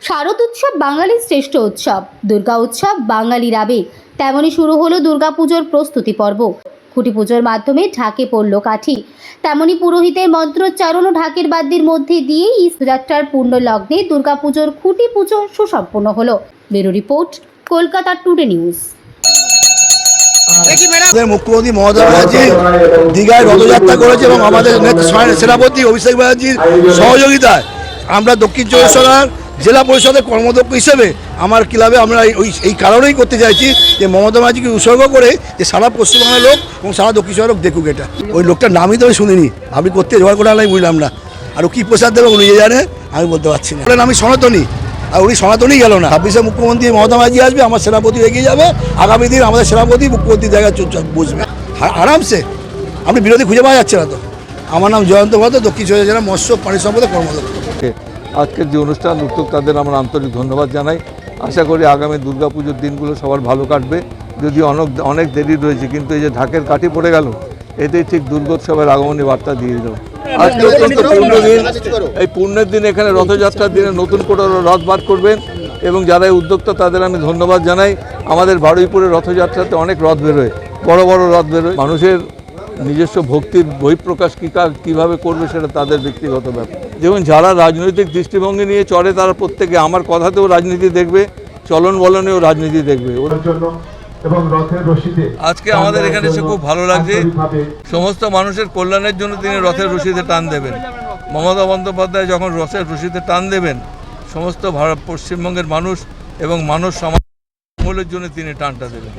শারদ উৎসব বাঙালির শ্রেষ্ঠ উৎসব। দুর্গা উৎসব বাঙালির আবেগ। তেমনই শুরু হলো দুর্গাপুজোর প্রস্তুতি পর্ব। খুঁটি পুজোর মাধ্যমে ঢাকে পড়ল কাঠি। তেমনই পুরোহিতের মন্ত্রোচ্চারণ ও ঢাকের বাদ্যের মধ্যে দিয়েই ঈদযাত্রার পূর্ণ লগ্নে দুর্গাপুজোর খুঁটি পুজো সুসম্পন্ন হলো। Bureau report, Kolkata today news. মুখ্যমন্ত্রী মমতা ব্যানার্জি দীঘায় রথযাত্রা করেছে এবং আমাদের সেনাপতি অভিষেক ব্যানার্জির সহযোগিতায় আমরা দক্ষিণ চব্বিশ পরগনার জেলা পরিষদের কর্মদক্ষ হিসেবে আমার ক্লাবে আমরা এই কারণেই করতে চাইছি যে মমতা ব্যানার্জিকে উৎসর্গ করে যে সারা পশ্চিমবাংলার লোক এবং সারা দক্ষিণ চব্বিশ লোক দেখুক। এটা ওই লোকটার নামই তো আমি শুনিনি, আপনি করতে জোগাড় করে আনলাই বুঝলাম না। আর ও কী প্রসাদ দেবে উনি জানে, আমি বলতে পারছি না। বলেন আমি সনাতনী, আর উনি সনাতনই গেল না। 26শে মুখ্যমন্ত্রী মমতা ব্যানার্জি আসবে, আমার সেনাপতি এগিয়ে যাবে, আগামী দিন আমাদের সেনাপতি মুখ্যমন্ত্রীর জায়গায় চুপচাপ বসবে আরামসে। আপনি বিরোধী খুঁজে পাওয়া যাচ্ছে না তো। আমার নাম জয়ন্ত ভদ্র, দক্ষিণ চব্বিশ জেলা মৎস্য প্রাণী সম্পদের কর্মদক্ষ। আজকের যে অনুষ্ঠান উদ্যোক্তাদের আমরা আন্তরিক ধন্যবাদ জানাই। আশা করি আগামী দুর্গাপুজোর দিনগুলো সবার ভালো কাটবে। যদি অনেক দেরি রয়েছে, কিন্তু এই যে ঢাকের কাঠি পড়ে গেল, এতেই ঠিক দুর্গোৎসবের আগমনী বার্তা দিয়ে দিল। আজকে অত্যন্ত পূর্ণ দিন। এই পূর্ণের দিন এখানে রথযাত্রার দিনে নতুন করে রথ বার করবেন এবং যারা এই উদ্যোক্তা তাদের আমি ধন্যবাদ জানাই। আমাদের বারুইপুরের রথযাত্রাতে অনেক রথ বেরোয়, বড় বড় রথ বেরোয়। মানুষের নিজস্ব ভক্তির বহিঃপ্রকাশ কীভাবে করবে সেটা তাদের ব্যক্তিগত ব্যাপার। যেমন যারা রাজনৈতিক দৃষ্টিভঙ্গি নিয়ে চলে তারা প্রত্যেকে আমার কথাতেও রাজনীতি দেখবে, চলন বলনেও রাজনীতি দেখবে। আজকে আমাদের এখানে এসে খুব ভালো লাগছে। সমস্ত মানুষের কল্যাণের জন্য তিনি রথের রশিতে টান দেবেন। মমতা বন্দ্যোপাধ্যায় যখন রথের রশিতে টান দেবেন, সমস্ত পশ্চিমবঙ্গের মানুষ এবং মানব সমাজের জন্য তিনি টানটা দেবেন।